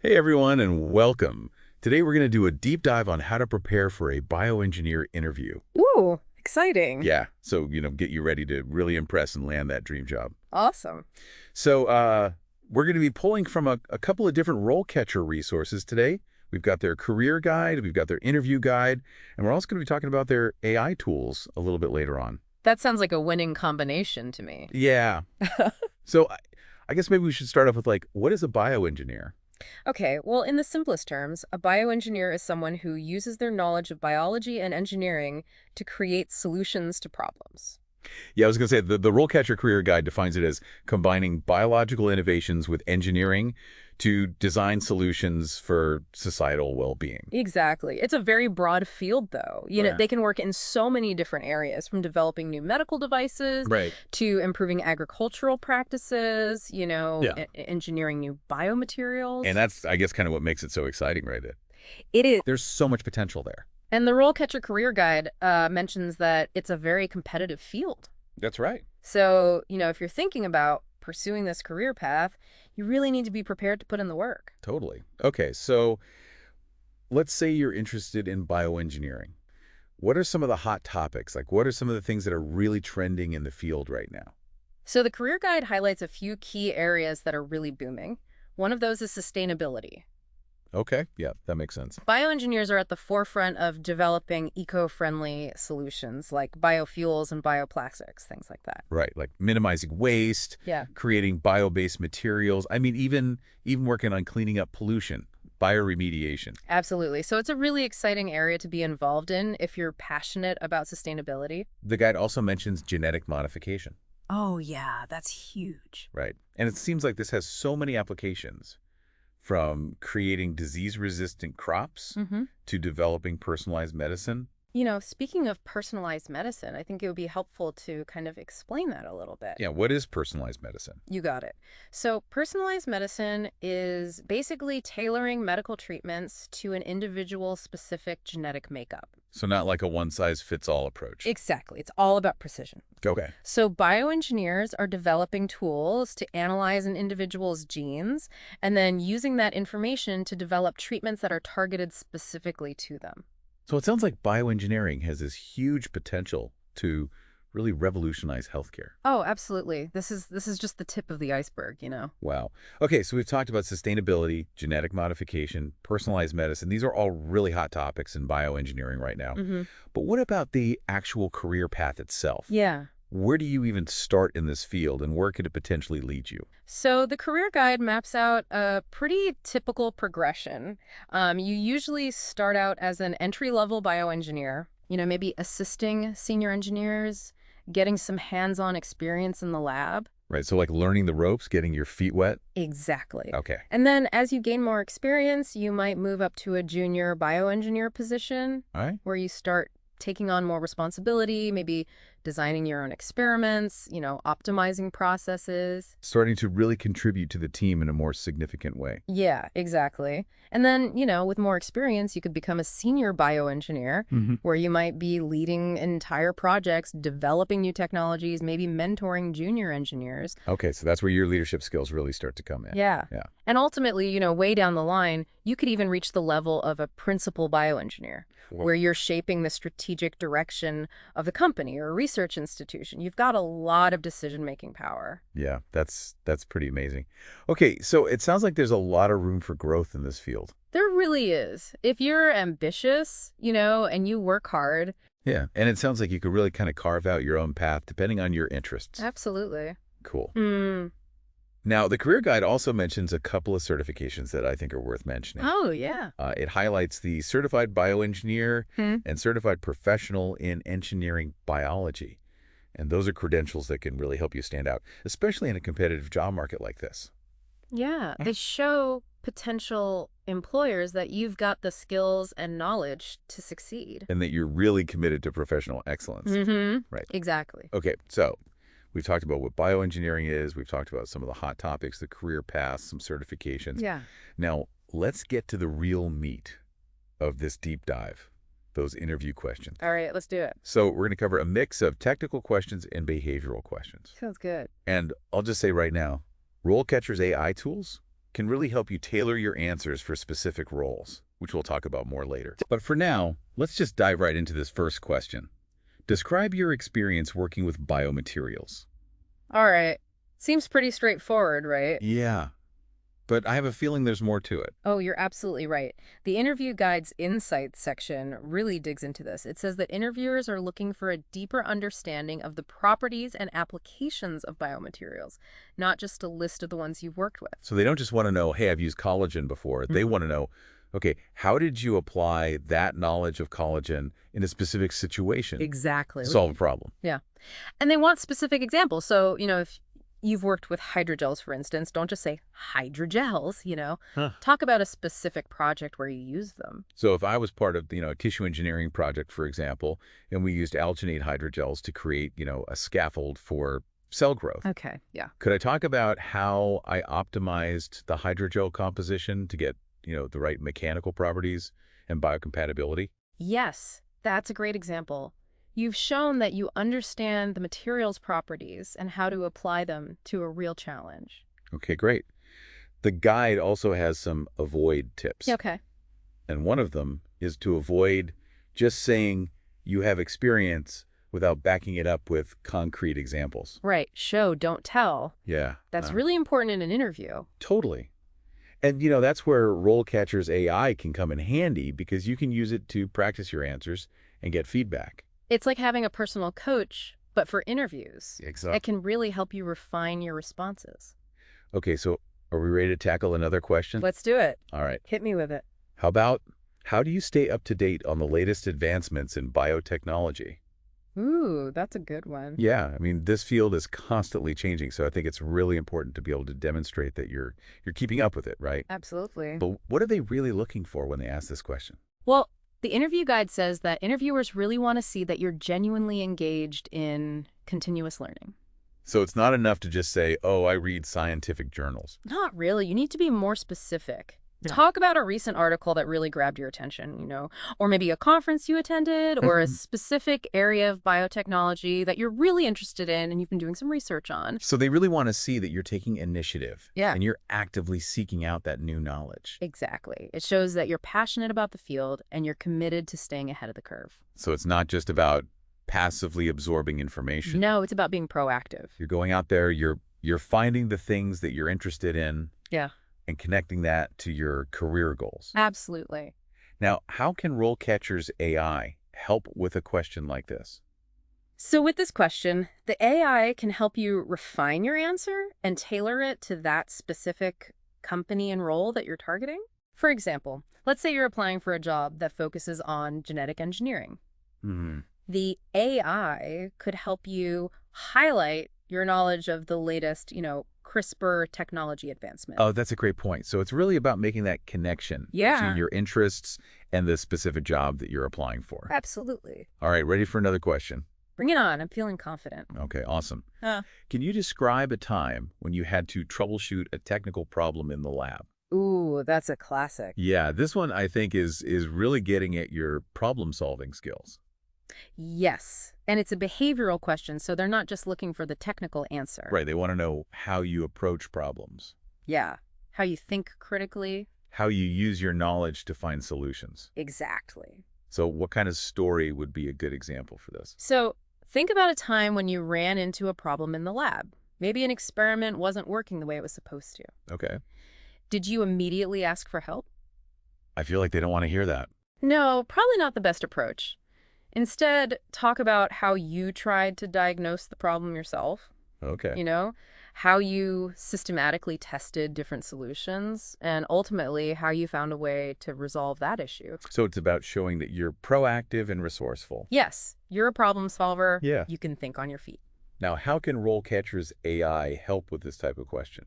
Hey everyone, and welcome. Today we're going to do a deep dive on how to prepare for a bioengineer interview. Ooh, exciting. Yeah, so, get you ready to really impress and land that dream job. Awesome. So, we're going to be pulling from a couple of different RoleCatcher resources today. We've got their career guide, we've got their interview guide, and we're also going to be talking about their AI tools a little bit later on. That sounds like a winning combination to me. Yeah. So, I guess maybe we should start off with, what is a bioengineer? Okay, well, in the simplest terms, a bioengineer is someone who uses their knowledge of biology and engineering to create solutions to problems. Yeah, I was going to say the RoleCatcher Career Guide defines it as combining biological innovations with engineering to design solutions for societal well-being. Exactly. It's a very broad field, though. Right. They can work in so many different areas, from developing new medical devices Right. to improving agricultural practices, Yeah. engineering new biomaterials. And that's, I guess, kind of what makes it so exciting, right? It is. There's so much potential there. And the RoleCatcher Career Guide mentions that it's a very competitive field. That's right. So, if you're thinking about pursuing this career path, you really need to be prepared to put in the work. Totally. Okay, so let's say you're interested in bioengineering. What are some of the hot topics? What are some of the things that are really trending in the field right now? So the Career Guide highlights a few key areas that are really booming. One of those is sustainability. Okay, yeah, that makes sense. Bioengineers are at the forefront of developing eco-friendly solutions like biofuels and bioplastics, things like that. Right, like minimizing waste, Yeah. creating bio-based materials. I mean, even working on cleaning up pollution, bioremediation. Absolutely. So it's a really exciting area to be involved in if you're passionate about sustainability. The guide also mentions genetic modification, Oh, yeah, that's huge. right? And it seems like this has so many applications, from creating disease-resistant crops Mm-hmm. to developing personalized medicine. Speaking of personalized medicine, I think it would be helpful to kind of explain that a little bit. Yeah, what is personalized medicine? You got it. So, personalized medicine is basically tailoring medical treatments to an individual's specific genetic makeup. So not like a one-size-fits-all approach. Exactly. It's all about precision. Okay. So, bioengineers are developing tools to analyze an individual's genes and then using that information to develop treatments that are targeted specifically to them. So it sounds like bioengineering has this huge potential to really revolutionize healthcare. Oh, absolutely. This is just the tip of the iceberg. Wow. Okay, so we've talked about sustainability, genetic modification, personalized medicine. These are all really hot topics in bioengineering right now. Mm-hmm. But what about the actual career path itself? Yeah. Where do you even start in this field, and where could it potentially lead you? So the career guide maps out a pretty typical progression. You usually start out as an entry-level bioengineer, maybe assisting senior engineers, getting some hands-on experience in the lab. Right, so like learning the ropes, getting your feet wet? Exactly. Okay. And then as you gain more experience, you might move up to a junior bioengineer position All right. where you start taking on more responsibility, maybe designing your own experiments, optimizing processes. Starting to really contribute to the team in a more significant way. Yeah, exactly. And then, with more experience, you could become a senior bioengineer where you might be leading entire projects, developing new technologies, maybe mentoring junior engineers. Okay, so that's where your leadership skills really start to come in. Yeah. Yeah. And ultimately, way down the line, you could even reach the level of a principal bioengineer, where you're shaping the strategic direction of the company or a research institution. You've got a lot of decision-making power. Yeah, that's pretty amazing. Okay, so it sounds like there's a lot of room for growth in this field. There really is. If you're ambitious, and you work hard. Yeah, and it sounds like you could really kind of carve out your own path depending on your interests. Absolutely. Cool. Mm. Now, the career guide also mentions a couple of certifications that I think are worth mentioning. Oh, yeah. It highlights the Certified Bioengineer Hmm. and Certified Professional in Engineering Biology. And those are credentials that can really help you stand out, especially in a competitive job market like this. Yeah, they show potential employers that you've got the skills and knowledge to succeed. And that you're really committed to professional excellence. Mm-hmm. Right. Exactly. Okay, so we've talked about what bioengineering is. We've talked about some of the hot topics, the career paths, some certifications. Yeah. Now, let's get to the real meat of this deep dive, those interview questions. All right, let's do it. So we're going to cover a mix of technical questions and behavioral questions. Sounds good. And I'll just say right now, RoleCatcher's AI tools can really help you tailor your answers for specific roles, which we'll talk about more later. But for now, let's just dive right into this first question. Describe your experience working with biomaterials. All right. Seems pretty straightforward, right? Yeah, but I have a feeling there's more to it. Oh, you're absolutely right. The interview guide's insights section really digs into this. It says that interviewers are looking for a deeper understanding of the properties and applications of biomaterials, not just a list of the ones you've worked with. So they don't just want to know, hey, I've used collagen before. They want to know, okay, how did you apply that knowledge of collagen in a specific situation Exactly. to solve a problem? Yeah. And they want specific examples. So, if you've worked with hydrogels, for instance, don't just say hydrogels. Talk about a specific project where you use them. So if I was part of, a tissue engineering project, for example, and we used alginate hydrogels to create, a scaffold for cell growth. Okay, yeah. Could I talk about how I optimized the hydrogel composition to get, the right mechanical properties and biocompatibility? Yes, that's a great example. You've shown that you understand the material's properties and how to apply them to a real challenge. Okay, great. The guide also has some avoid tips. Yeah, okay. And one of them is to avoid just saying you have experience without backing it up with concrete examples. Right. Show, don't tell. Yeah. That's really important in an interview. Totally. And, that's where RoleCatcher's AI can come in handy because you can use it to practice your answers and get feedback. It's like having a personal coach, but for interviews. Exactly. It can really help you refine your responses. Okay, so are we ready to tackle another question? Let's do it. All right. Hit me with it. How do you stay up to date on the latest advancements in biotechnology? Ooh, that's a good one. Yeah, this field is constantly changing, so I think it's really important to be able to demonstrate that you're keeping up with it, right? Absolutely. But what are they really looking for when they ask this question? Well, the interview guide says that interviewers really want to see that you're genuinely engaged in continuous learning. So it's not enough to just say, oh, I read scientific journals. Not really. You need to be more specific. Yeah. Talk about a recent article that really grabbed your attention, or maybe a conference you attended or a specific area of biotechnology that you're really interested in and you've been doing some research on. So they really want to see that you're taking initiative. Yeah. And you're actively seeking out that new knowledge. Exactly. It shows that you're passionate about the field and you're committed to staying ahead of the curve. So it's not just about passively absorbing information. No, it's about being proactive. You're going out there, you're finding the things that you're interested in. Yeah. And connecting that to your career goals. Absolutely. Now, how can RoleCatcher's AI help with a question like this? So with this question, the AI can help you refine your answer and tailor it to that specific company and role that you're targeting. For example, let's say you're applying for a job that focuses on genetic engineering. The AI could help you highlight your knowledge of the latest, CRISPR technology advancement. Oh, that's a great point. So it's really about making that connection between your interests and the specific job that you're applying for. Absolutely. All right, ready for another question? Bring it on. I'm feeling confident. Okay, awesome. Can you describe a time when you had to troubleshoot a technical problem in the lab? Ooh, that's a classic. Yeah, this one I think is really getting at your problem-solving skills. Yes. And it's a behavioral question, so they're not just looking for the technical answer. Right. They want to know how you approach problems. Yeah. How you think critically. How you use your knowledge to find solutions. Exactly. So what kind of story would be a good example for this? So think about a time when you ran into a problem in the lab. Maybe an experiment wasn't working the way it was supposed to. Okay. Did you immediately ask for help? I feel like they don't want to hear that. No, probably not the best approach. Instead, talk about how you tried to diagnose the problem yourself. Okay. How you systematically tested different solutions, and ultimately how you found a way to resolve that issue. So it's about showing that you're proactive and resourceful. Yes, you're a problem solver. Yeah. You can think on your feet. Now, how can RoleCatcher's AI help with this type of question?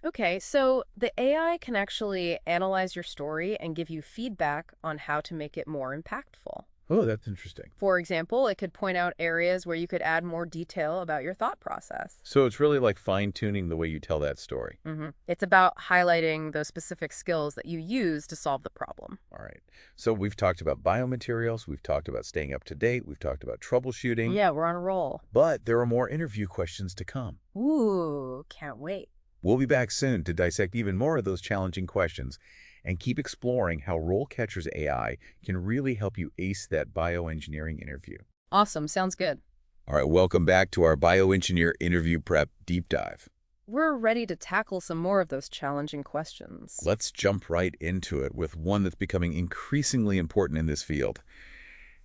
Okay, so the AI can actually analyze your story and give you feedback on how to make it more impactful. Oh, that's interesting. For example, it could point out areas where you could add more detail about your thought process. So it's really like fine-tuning the way you tell that story. It's about highlighting those specific skills that you use to solve the problem. All right. So we've talked about biomaterials. We've talked about staying up to date. We've talked about troubleshooting. Yeah, we're on a roll. But there are more interview questions to come. Ooh, can't wait. We'll be back soon to dissect even more of those challenging questions and keep exploring how RoleCatcher's AI can really help you ace that bioengineering interview. Awesome. Sounds good. All right, welcome back to our Bioengineer interview prep deep dive. We're ready to tackle some more of those challenging questions. Let's jump right into it with one that's becoming increasingly important in this field.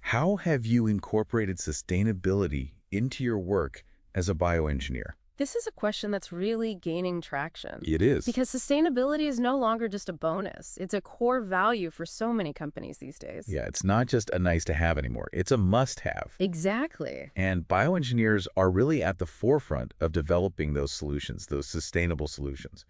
How have you incorporated sustainability into your work as a bioengineer? This is a question that's really gaining traction. It is. Because sustainability is no longer just a bonus. It's a core value for so many companies these days. Yeah, it's not just a nice to have anymore. It's a must-have. Exactly. And bioengineers are really at the forefront of developing those solutions, those sustainable solutions.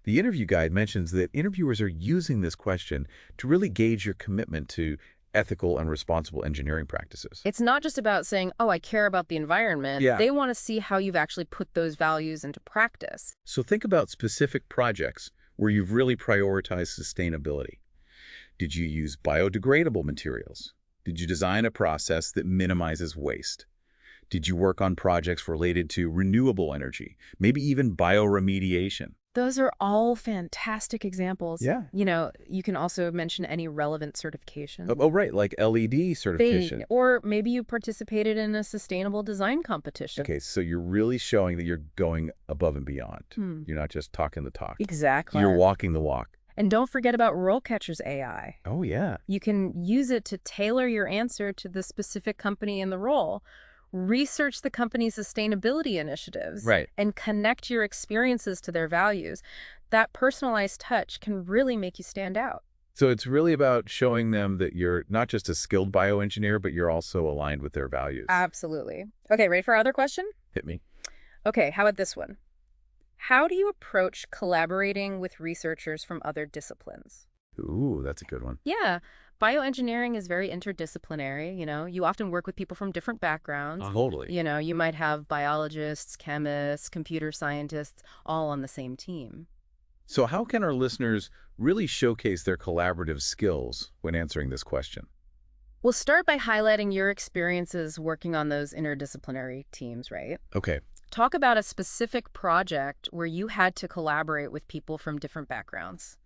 The interview guide mentions that interviewers are using this question to really gauge your commitment to ethical and responsible engineering practices. It's not just about saying, oh, I care about the environment. Yeah. They want to see how you've actually put those values into practice. So think about specific projects where you've really prioritized sustainability. Did you use biodegradable materials? Did you design a process that minimizes waste? Did you work on projects related to renewable energy, maybe even bioremediation? Those are all fantastic examples. Yeah. You know, you can also mention any relevant certification. Oh, right, like LED certification. Or maybe you participated in a sustainable design competition. Okay, so you're really showing that you're going above and beyond. You're not just talking the talk. Exactly. You're walking the walk. And don't forget about RoleCatcher's AI. Oh, yeah. You can use it to tailor your answer to the specific company in the role. Research the company's sustainability initiatives. Right. And connect your experiences to their values. That personalized touch can really make you stand out. So it's really about showing them that you're not just a skilled bioengineer, but you're also aligned with their values. Absolutely. Okay, ready for our other question? Hit me. Okay, how about this one? How do you approach collaborating with researchers from other disciplines? Ooh, that's a good one. Yeah, bioengineering is very interdisciplinary. You often work with people from different backgrounds. Totally. You might have biologists, chemists, computer scientists, all on the same team. So how can our listeners really showcase their collaborative skills when answering this question? We'll start by highlighting your experiences working on those interdisciplinary teams, right? Okay. Talk about a specific project where you had to collaborate with people from different backgrounds.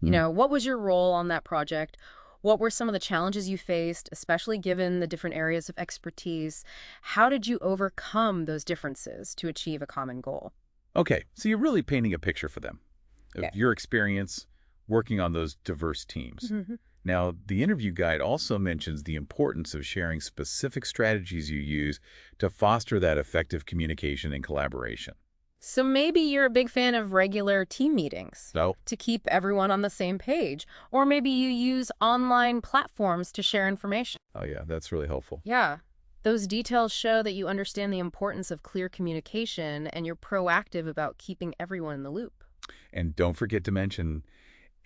What was your role on that project? What were some of the challenges you faced, especially given the different areas of expertise? How did you overcome those differences to achieve a common goal? Okay, so you're really painting a picture for them of your experience working on those diverse teams. Now, the interview guide also mentions the importance of sharing specific strategies you use to foster that effective communication and collaboration. So maybe you're a big fan of regular team meetings So, to keep everyone on the same page. Or maybe you use online platforms to share information. oh yeah, that's really helpful. Yeah. Those details show that you understand the importance of clear communication and you're proactive about keeping everyone in the loop. And don't forget to mention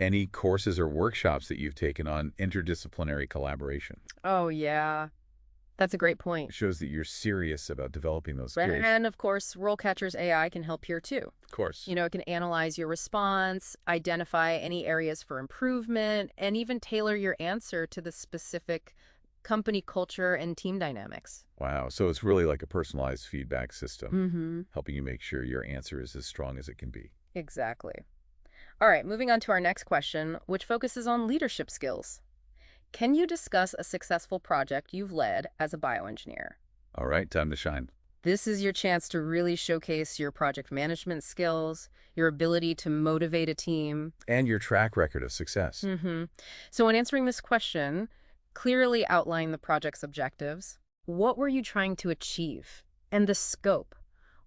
any courses or workshops that you've taken on interdisciplinary collaboration. Oh, yeah. That's a great It point. shows that you're serious about developing those skills. And of course, RoleCatcher's AI can help here too. Of course. It can analyze your response, identify any areas for improvement, and even tailor your answer to the specific company culture and team dynamics. Wow, so it's really like a personalized feedback system, Mm-hmm. helping you make sure your answer is as strong as it can be. Exactly. All right, moving on to our next question, which focuses on leadership skills. Can you discuss a successful project you've led as a bioengineer? All right, time to shine. This is your chance to really showcase your project management skills, your ability to motivate a team. And your track record of success. Mm-hmm. So when answering this question, clearly outline the project's objectives. What were you trying to achieve? And the scope.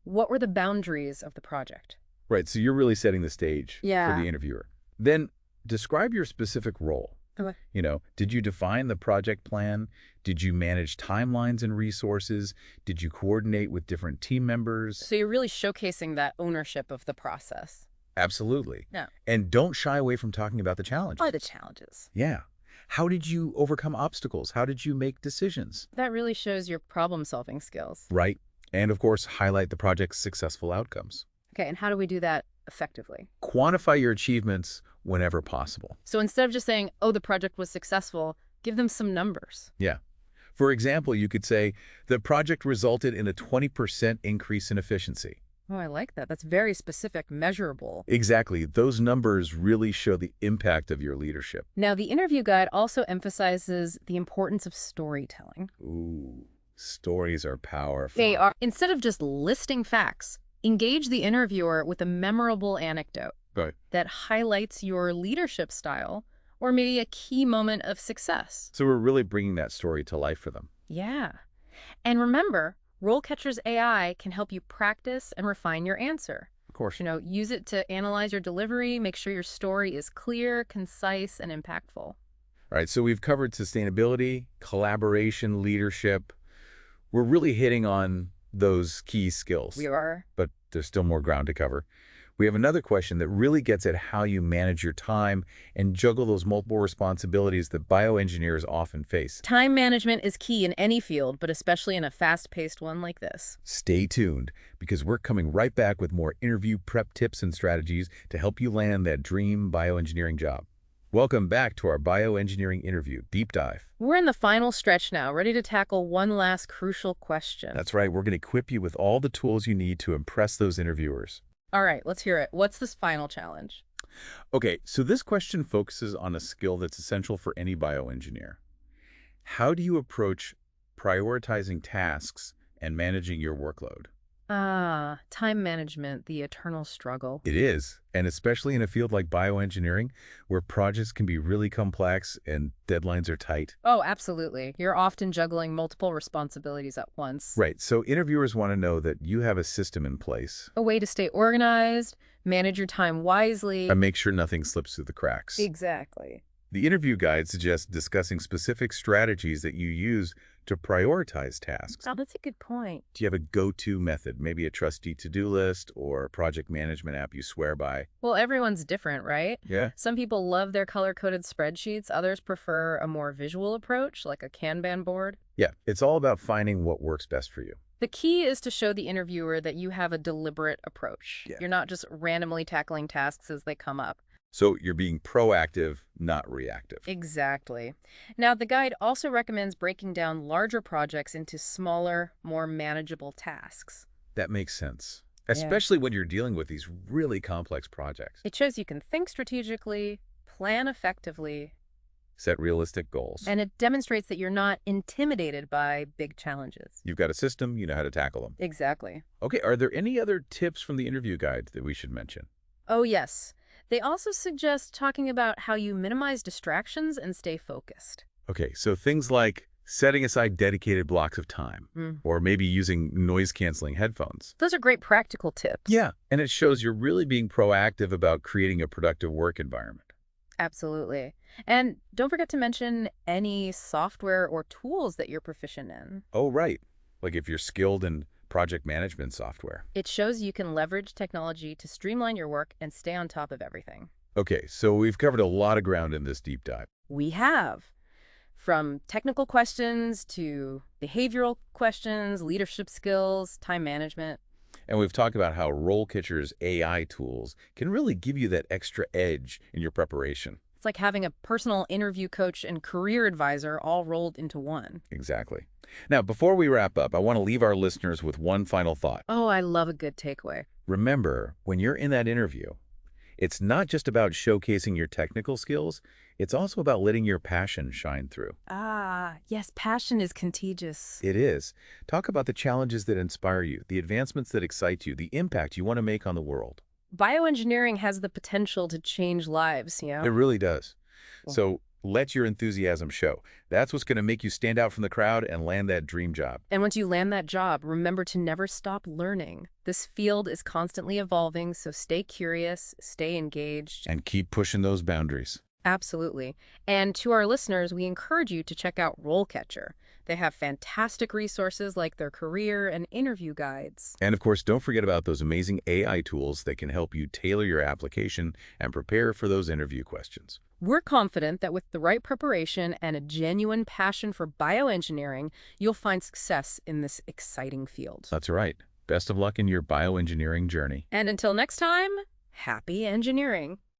What were the boundaries of the project? Right, so you're really setting the stage for Yeah. the interviewer. Then describe your specific role. Okay. Did you define the project plan? Did you manage timelines and resources? Did you coordinate with different team members? So you're really showcasing that ownership of the process. Absolutely. Yeah. And don't shy away from talking about the challenges. What are the challenges? Yeah. How did you overcome obstacles? How did you make decisions? That really shows your problem-solving skills. Right. And of course, highlight the project's successful outcomes. Okay, and how do we do that effectively? Quantify your achievements whenever possible. So instead of just saying, oh, the project was successful, give them some numbers. Yeah. For example, you could say, the project resulted in a 20% increase in efficiency. Oh, I like that. That's very specific, measurable. Exactly. Those numbers really show the impact of your leadership. Now, the interview guide also emphasizes the importance of storytelling. Ooh, stories are powerful. They are, instead of just listing facts, engage the interviewer with a memorable anecdote Right. that highlights your leadership style or maybe a key moment of success. So we're really bringing that story to life for them. Yeah. And remember, RoleCatcher's AI can help you practice and refine your answer. Of course. Use it to analyze your delivery, make sure your story is clear, concise, and impactful. All right, so we've covered sustainability, collaboration, leadership. We're really hitting on those key skills. We are. But there's still more ground to cover. We have another question that really gets at how you manage your time and juggle those multiple responsibilities that bioengineers often face. Time management is key in any field, but especially in a fast-paced one like this. Stay tuned, because we're coming right back with more interview prep tips and strategies to help you land that dream bioengineering job. Welcome back to our Bioengineering Interview Deep Dive. We're in the final stretch now, ready to tackle one last crucial question. That's right, we're going to equip you with all the tools you need to impress those interviewers. All right, let's hear it. What's this final challenge? Okay, so this question focuses on a skill that's essential for any bioengineer. How do you approach prioritizing tasks and managing your workload? Time management, the eternal struggle. It is, and especially in a field like bioengineering, where projects can be really complex and deadlines are tight. Oh, absolutely. You're often juggling multiple responsibilities at once. Right, so interviewers want to know that you have a system in place. A way to stay organized, manage your time wisely. And make sure nothing slips through the cracks. Exactly. The interview guide suggests discussing specific strategies that you use to prioritize tasks. Oh, that's a good point. Do you have a go-to method, maybe a trusty to-do list or a project management app you swear by? Well, everyone's different, right? Yeah. Some people love their color-coded spreadsheets. Others prefer a more visual approach, like a Kanban board. Yeah, it's all about finding what works best for you. The key is to show the interviewer that you have a deliberate approach. Yeah. You're not just randomly tackling tasks as they come up. So you're being proactive, not reactive. Exactly. Now, the guide also recommends breaking down larger projects into smaller, more manageable tasks. That makes sense, especially when you're dealing with these really complex projects. It shows you can think strategically, plan effectively, Set realistic goals. and it demonstrates that you're not intimidated by big challenges. You've got a system, you know how to tackle them. Exactly. Okay, are there any other tips from the interview guide that we should mention? Oh, yes. They also suggest talking about how you minimize distractions and stay focused. Okay, so things like setting aside dedicated blocks of time, or maybe using noise-canceling headphones. Those are great practical tips. Yeah, and it shows you're really being proactive about creating a productive work environment. Absolutely. And don't forget to mention any software or tools that you're proficient in. Oh, right. Like if you're skilled in project management software. It shows you can leverage technology to streamline your work and stay on top of everything. Okay, so we've covered a lot of ground in this deep dive. We have. From technical questions to behavioral questions, leadership skills, time management. And we've talked about how RoleCatcher's AI tools can really give you that extra edge in your preparation. It's like having a personal interview coach and career advisor all rolled into one. Exactly. Now, before we wrap up, I want to leave our listeners with one final thought. Oh, I love a good takeaway. Remember, when you're in that interview, it's not just about showcasing your technical skills, it's also about letting your passion shine through. Yes, passion is contagious. It is. Talk about the challenges that inspire you, the advancements that excite you, the impact you want to make on the world. Bioengineering has the potential to change lives, It really does. So let your enthusiasm show. That's what's going to make you stand out from the crowd and land that dream job. And once you land that job, remember to never stop learning. This field is constantly evolving, so stay curious, stay engaged. And keep pushing those boundaries. Absolutely. And to our listeners, we encourage you to check out RoleCatcher. They have fantastic resources like their career and interview guides. And of course, don't forget about those amazing AI tools that can help you tailor your application and prepare for those interview questions. We're confident that with the right preparation and a genuine passion for bioengineering, you'll find success in this exciting field. That's right. Best of luck in your bioengineering journey. And until next time, happy engineering.